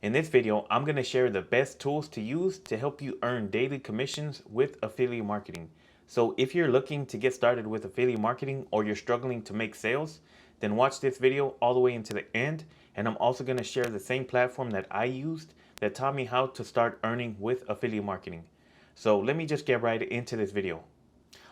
In this video, I'm going to share the best tools to use to help you earn daily commissions with affiliate marketing. So if you're looking to get started with affiliate marketing or you're struggling to make sales, then watch this video all the way into the end. And I'm also going to share the same platform that I used that taught me how to start earning with affiliate marketing. So let me just get right into this video.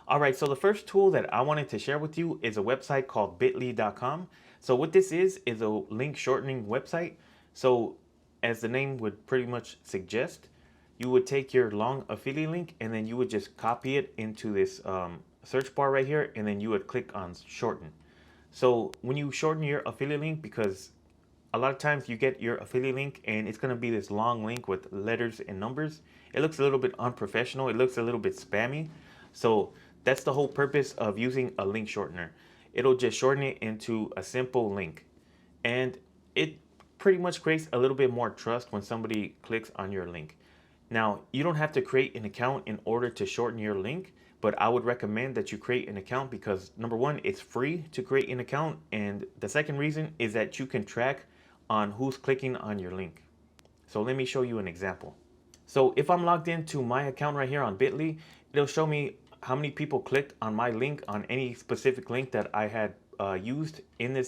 All right, so the first tool that I wanted to share with you is a website called bit.ly.com. So what this is a link shortening website. So as the name would pretty much suggest, you would take your long affiliate link and then you would just copy it into this search bar right here, and then you would click on shorten. So when you shorten your affiliate link, because a lot of times you get your affiliate link and it's going to be this long link with letters and numbers, it looks a little bit unprofessional, it looks a little bit spammy. So that's the whole purpose of using a link shortener. It'll just shorten it into a simple link, and it pretty much creates a little bit more trust when somebody clicks on your link. Now, you don't have to create an account in order to shorten your link, but I would recommend that you create an account because number one, it's free to create an account, and the second reason is that you can track on who's clicking on your link. So let me show you an example. So if I'm logged into my account right here on Bitly, it'll show me how many people clicked on my link, on any specific link that I had used in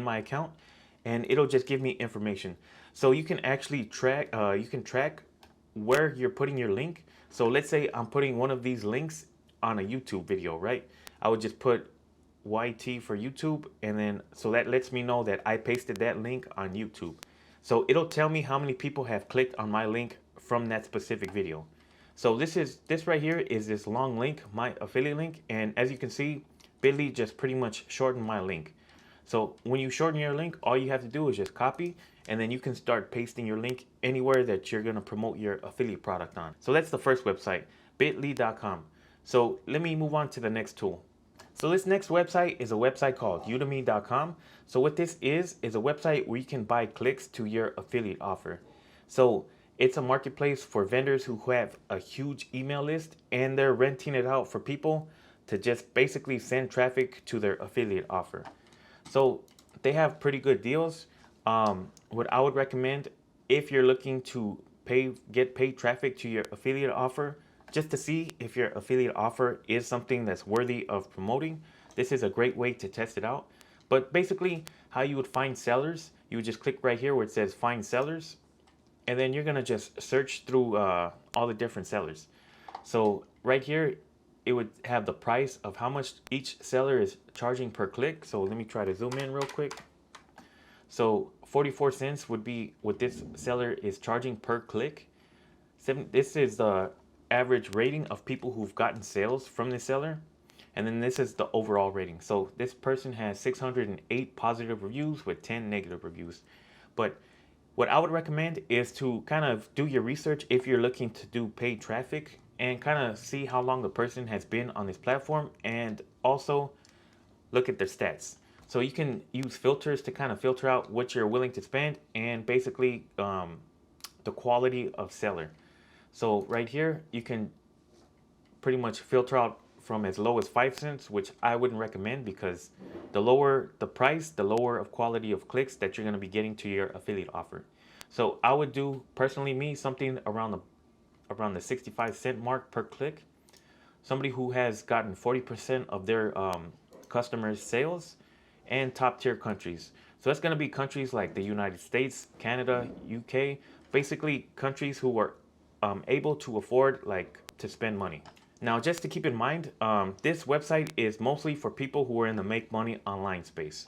my account, and it'll just give me information. So you can actually track where you're putting your link. So let's say I'm putting one of these links on a YouTube video, right? I would just put YT for YouTube, and then so that lets me know that I pasted that link on YouTube. So it'll tell me how many people have clicked on my link from that specific video. So this right here is this long link, my affiliate link, and as you can see, Bitly just pretty much shortened my link. So when you shorten your link, all you have to do is just copy, and then you can start pasting your link anywhere that you're going to promote your affiliate product on. So that's the first website, bit.ly.com. So let me move on to the next tool. So this next website is a website called Udemy.com. So what this is a website where you can buy clicks to your affiliate offer. So it's a marketplace for vendors who have a huge email list and they're renting it out for people to just basically send traffic to their affiliate offer. So they have pretty good deals. What I would recommend, if you're looking to get paid traffic to your affiliate offer, just to see if your affiliate offer is something that's worthy of promoting, this is a great way to test it out. But basically, how you would find sellers, you would just click right here where it says find sellers, and then you're gonna just search through all the different sellers. So right here, it would have the price of how much each seller is charging per click. So let me try to zoom in real quick. So 44 cents would be what this seller is charging per click. This is the average rating of people who've gotten sales from this seller. And then this is the overall rating. So this person has 608 positive reviews with 10 negative reviews. But what I would recommend is to kind of do your research if you're looking to do paid traffic and kind of see how long the person has been on this platform, and also look at their stats. So you can use filters to kind of filter out what you're willing to spend and basically the quality of seller. So right here, you can pretty much filter out from as low as 5 cents, which I wouldn't recommend because the lower the price, the lower of quality of clicks that you're going to be getting to your affiliate offer. So I would do, personally something around the 65 cent mark per click. Somebody who has gotten 40% of their customers' sales, and top tier countries. So that's going to be countries like the United States, Canada, UK, basically countries who are able to afford to spend money. Now, just to keep in mind, this website is mostly for people who are in the make money online space.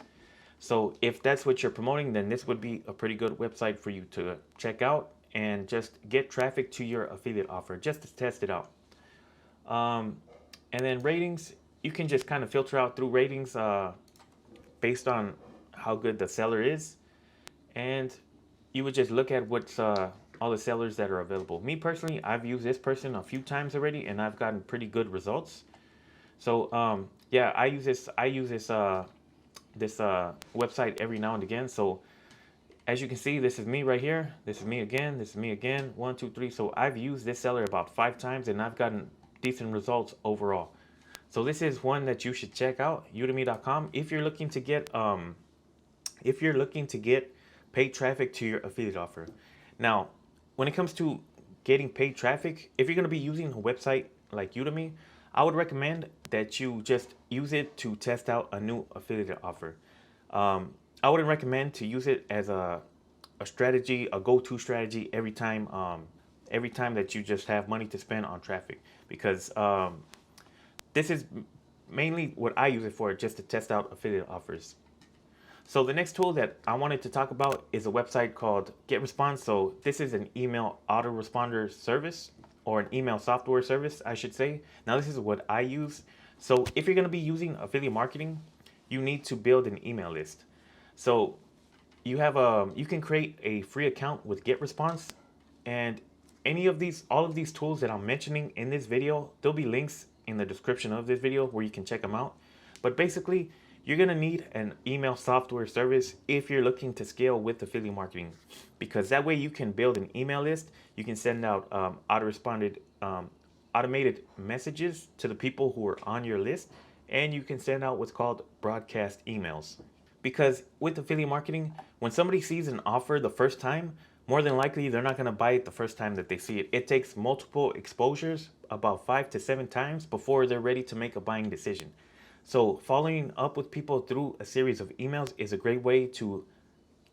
So if that's what you're promoting, then this would be a pretty good website for you to check out and just get traffic to your affiliate offer just to test it out. And then ratings, you can just kind of filter out through ratings based on how good the seller is. And you would just look at what's all the sellers that are available. Me personally, I've used this person a few times already and I've gotten pretty good results. So yeah, I use this website every now and again. So as you can see, this is me right here. This is me again. This is me again. 1, 2, 3. So I've used this seller about 5 times and I've gotten decent results overall. So this is one that you should check out, udemy.com, if you're looking to get paid traffic to your affiliate offer. Now, when it comes to getting paid traffic, if you're going to be using a website like Udemy, I would recommend that you just use it to test out a new affiliate offer. I wouldn't recommend to use it as a strategy, a go-to strategy every time that you just have money to spend on traffic, because this is mainly what I use it for, just to test out affiliate offers. So the next tool that I wanted to talk about is a website called GetResponse. So this is an email autoresponder service, or an email software service, I should say. Now this is what I use. So if you're going to be using affiliate marketing, you need to build an email list. So you can create a free account with GetResponse, and all of these tools that I'm mentioning in this video, there'll be links in the description of this video where you can check them out. But basically, you're gonna need an email software service if you're looking to scale with affiliate marketing, because that way you can build an email list. You can send out automated messages to the people who are on your list, and you can send out what's called broadcast emails. Because with affiliate marketing, when somebody sees an offer the first time, more than likely they're not going to buy it the first time that they see it. It takes multiple exposures, about 5 to 7 times, before they're ready to make a buying decision. So following up with people through a series of emails is a great way to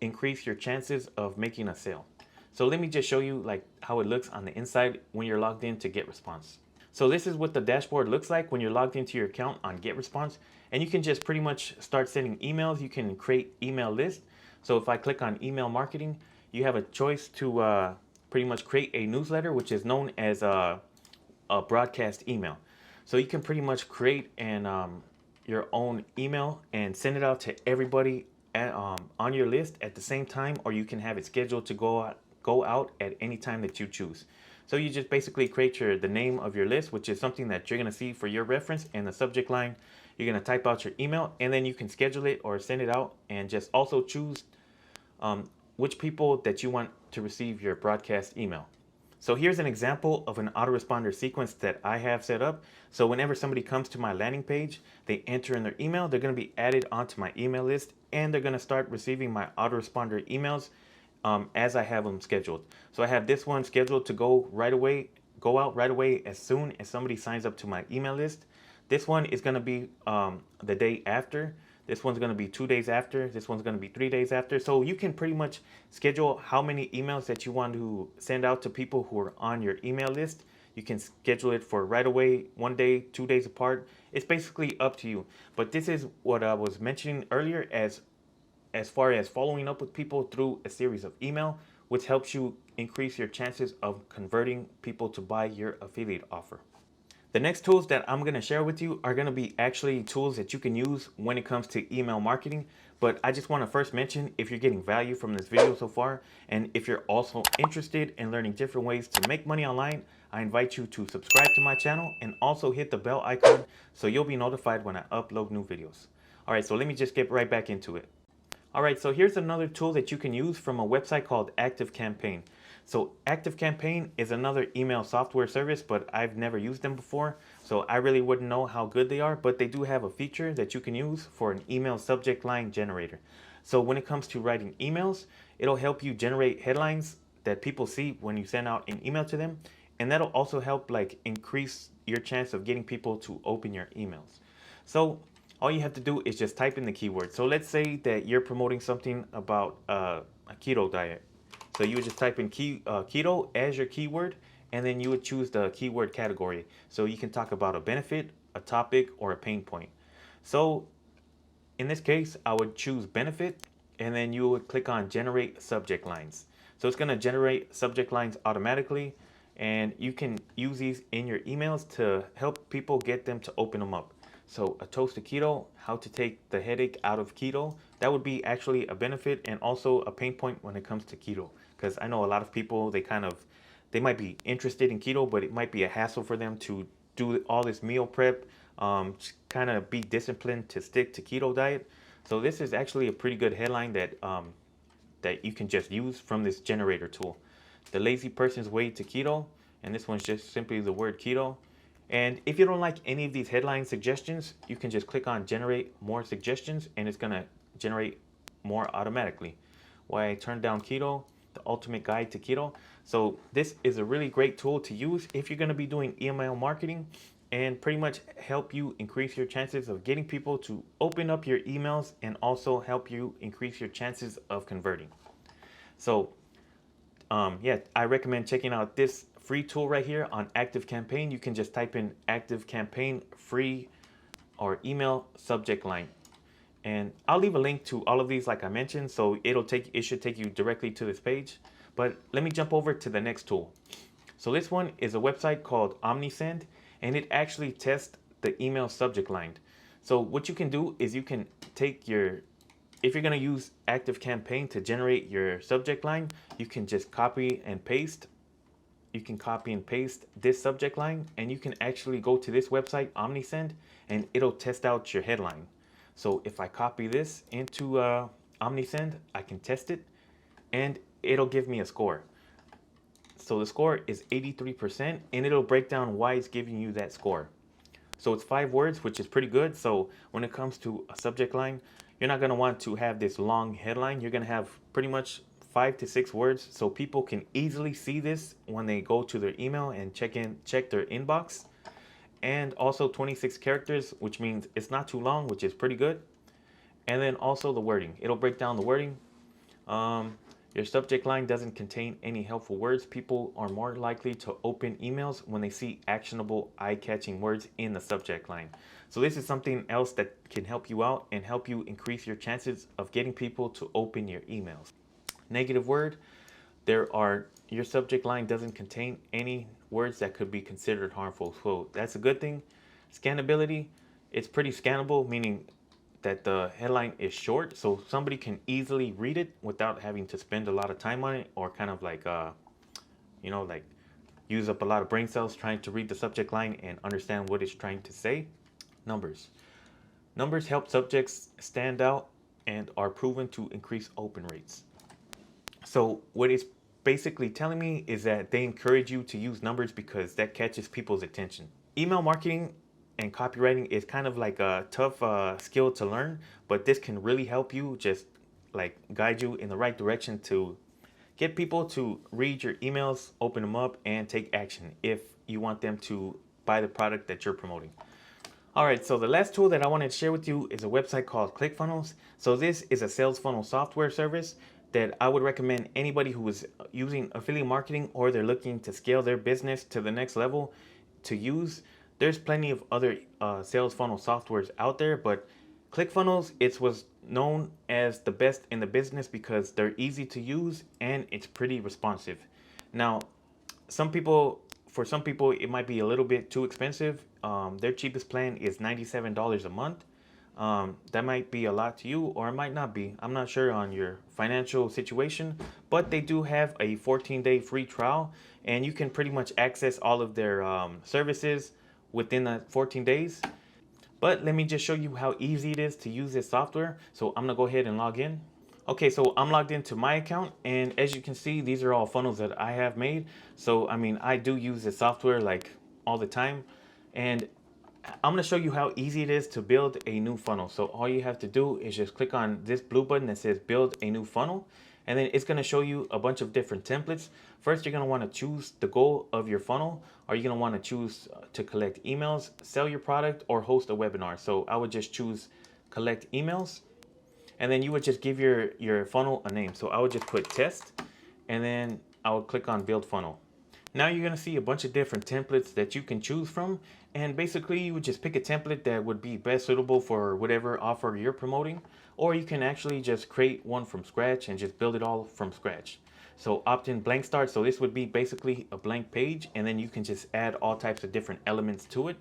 increase your chances of making a sale. So let me just show you like how it looks on the inside when you're logged in to GetResponse. So this is what the dashboard looks like when you're logged into your account on GetResponse, and you can just pretty much start sending emails. You can create email lists. So if I click on email marketing, you have a choice to pretty much create a newsletter, which is known as a broadcast email. So you can pretty much create your own email and send it out to everybody on your list at the same time, or you can have it scheduled to go out at any time that you choose. So you just basically create the name of your list, which is something that you're going to see for your reference, and the subject line. You're going to type out your email, and then you can schedule it or send it out, and just also choose which people that you want to receive your broadcast email. So here's an example of an autoresponder sequence that I have set up. So whenever somebody comes to my landing page, they enter in their email, they're going to be added onto my email list, and they're going to start receiving my autoresponder emails as I have them scheduled. So I have this one scheduled to go out right away as soon as somebody signs up to my email list. This one is going to be the day after. This one's going to be 2 days after. This one's going to be 3 days after. So you can pretty much schedule how many emails that you want to send out to people who are on your email list. You can schedule it for right away, 1 day, 2 days apart. It's basically up to you. But this is what I was mentioning earlier as far as following up with people through a series of email, which helps you increase your chances of converting people to buy your affiliate offer. The next tools that I'm going to share with you are going to be actually tools that you can use when it comes to email marketing. But I just want to first mention, if you're getting value from this video so far, and if you're also interested in learning different ways to make money online, I invite you to subscribe to my channel and also hit the bell icon so you'll be notified when I upload new videos. All right, so let me just get right back into it. All right, so here's another tool that you can use from a website called ActiveCampaign. So ActiveCampaign is another email software service, but I've never used them before, so I really wouldn't know how good they are, but they do have a feature that you can use for an email subject line generator. So when it comes to writing emails, it'll help you generate headlines that people see when you send out an email to them, and that'll also help like increase your chance of getting people to open your emails. So all you have to do is just type in the keyword. So let's say that you're promoting something about a keto diet. So you would just type in keto as your keyword, and then you would choose the keyword category. So you can talk about a benefit, a topic, or a pain point. So in this case, I would choose benefit, and then you would click on generate subject lines. So it's going to generate subject lines automatically, and you can use these in your emails to help people get them to open them up. So a toast to keto, how to take the headache out of keto. That would be actually a benefit and also a pain point when it comes to keto. Because I know a lot of people, they might be interested in keto, but it might be a hassle for them to do all this meal prep, kind of be disciplined to stick to keto diet. So this is actually a pretty good headline that you can just use from this generator tool. The lazy person's way to keto, and this one's just simply the word keto. And if you don't like any of these headline suggestions, you can just click on generate more suggestions, and it's going to generate more automatically. Why I turned down keto, the ultimate guide to keto. So this is a really great tool to use if you're going to be doing email marketing, and pretty much help you increase your chances of getting people to open up your emails, and also help you increase your chances of converting. So yeah, I recommend checking out this free tool right here on ActiveCampaign. You can just type in ActiveCampaign free or email subject line. And I'll leave a link to all of these like I mentioned, so it should take you directly to this page. But let me jump over to the next tool. So this one is a website called OmniSend, and it actually tests the email subject line. So what you can do is you can take if you're going to use ActiveCampaign to generate your subject line, you can just copy and paste. You can copy and paste this subject line, and you can actually go to this website, OmniSend, and it'll test out your headline. So if I copy this into OmniSend, I can test it, and it'll give me a score. So the score is 83%, and it'll break down why it's giving you that score. So it's 5 words, which is pretty good. So when it comes to a subject line, you're not going to want to have this long headline. You're going to have pretty much 5 to 6 words, so people can easily see this when they go to their email and check their inbox. And also 26 characters, which means it's not too long, which is pretty good. And then also the wording. It'll break down the wording. Your subject line doesn't contain any helpful words. People are more likely to open emails when they see actionable, eye-catching words in the subject line. So this is something else that can help you out and help you increase your chances of getting people to open your emails. Negative word. Your subject line doesn't contain any words that could be considered harmful. So that's a good thing. Scannability. It's pretty scannable, meaning that the headline is short, so somebody can easily read it without having to spend a lot of time on it, or kind of like like use up a lot of brain cells trying to read the subject line and understand what it's trying to say. Numbers help subjects stand out and are proven to increase open rates. So what it's basically telling me is that they encourage you to use numbers because that catches people's attention. Email marketing and copywriting is kind of like a tough skill to learn, but this can really help you, just like guide you in the right direction to get people to read your emails, open them up, and take action if you want them to buy the product that you're promoting. All right, so the last tool that I wanted to share with you is a website called ClickFunnels. So this is a sales funnel software service that I would recommend anybody who is using affiliate marketing or they're looking to scale their business to the next level to use. There's plenty of other sales funnel softwares out there, but ClickFunnels, it was known as the best in the business because they're easy to use and it's pretty responsive. Now, for some people, it might be a little bit too expensive. Their cheapest plan is $97 a month. That might be a lot to you, or it might not be. I'm not sure on your financial situation, but they do have a 14-day free trial, and you can pretty much access all of their services within that 14 days. But let me just show you how easy it is to use this software. So I'm gonna go ahead and log in. Okay, so I'm logged into my account, and as you can see, these are all funnels that I have made. So I mean, I do use this software like all the time, and I'm gonna show you how easy it is to build a new funnel. So all you have to do is just click on this blue button that says build a new funnel, and then it's gonna show you a bunch of different templates. First, you're gonna wanna choose the goal of your funnel. Are you gonna wanna choose to collect emails, sell your product, or host a webinar? So I would just choose collect emails, and then you would just give your funnel a name. So I would just put test, and then I would click on build funnel. Now you're gonna see a bunch of different templates that you can choose from, and basically you would just pick a template that would be best suitable for whatever offer you're promoting, or you can actually just create one from scratch and just build it all from scratch. So opt-in blank start, so this would be basically a blank page, and then you can just add all types of different elements to it.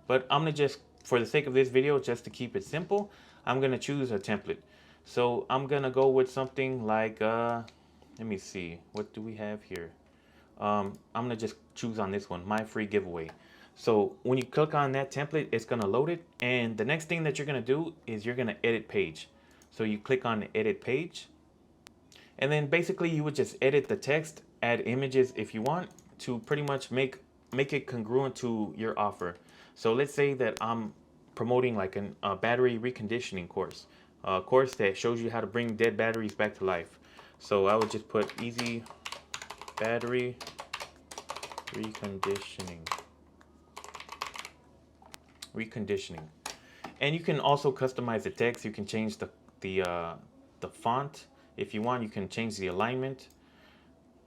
But I'm gonna just, for the sake of this video, just to keep it simple, I'm gonna choose a template. So I'm gonna go with something like, let me see, what do we have here? I'm gonna just choose on this one, my free giveaway. So when you click on that template, it's gonna load it, and the next thing that you're gonna do is you're gonna edit page. So you click on the edit page, and then basically you would just edit the text, add images if you want, to pretty much make it congruent to your offer. So let's say that I'm promoting like a battery reconditioning course, a course that shows you how to bring dead batteries back to life. So I would just put easy battery reconditioning. And you can also customize the text. You can change the font if you want. You can change the alignment.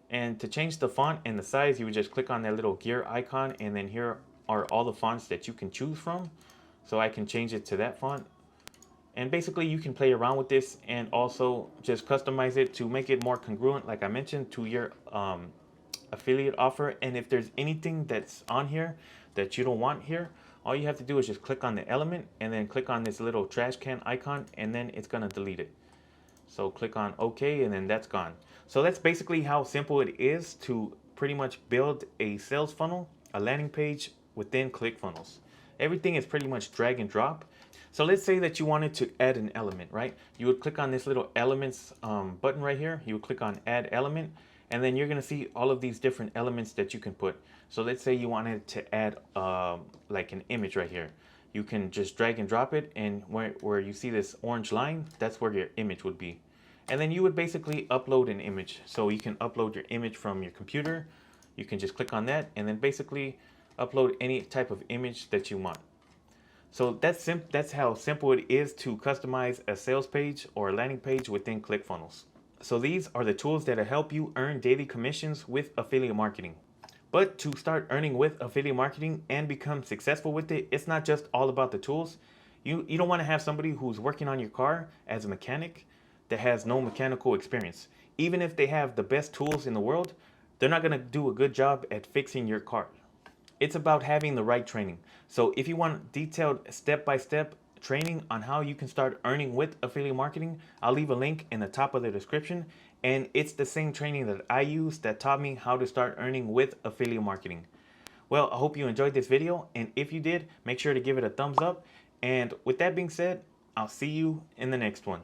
And to change the font and the size, you would just click on that little gear icon, and then here are all the fonts that you can choose from. So I can change it to that font. And basically you can play around with this and also just customize it to make it more congruent, like I mentioned, to your affiliate offer. And if there's anything that's on here that you don't want here, all you have to do is just click on the element and then click on this little trash can icon, and then it's gonna delete it. So click on OK, and then that's gone. So that's basically how simple it is to pretty much build a sales funnel, a landing page within ClickFunnels. Everything is pretty much drag and drop. So let's say that you wanted to add an element, right? You would click on this little elements button right here. You would click on add element, and then you're gonna see all of these different elements that you can put. So let's say you wanted to add like an image right here. You can just drag and drop it, and where you see this orange line, that's where your image would be. And then you would basically upload an image. So you can upload your image from your computer. You can just click on that and then basically upload any type of image that you want. So that's how simple it is to customize a sales page or a landing page within ClickFunnels. So these are the tools that help you earn daily commissions with affiliate marketing. But to start earning with affiliate marketing and become successful with it, it's not just all about the tools. You don't want to have somebody who's working on your car as a mechanic that has no mechanical experience. Even if they have the best tools in the world, they're not going to do a good job at fixing your car. It's about having the right training. So if you want detailed step-by-step training on how you can start earning with affiliate marketing, I'll leave a link in the top of the description. And it's the same training that I use that taught me how to start earning with affiliate marketing. Well, I hope you enjoyed this video, and if you did, make sure to give it a thumbs up. And with that being said, I'll see you in the next one.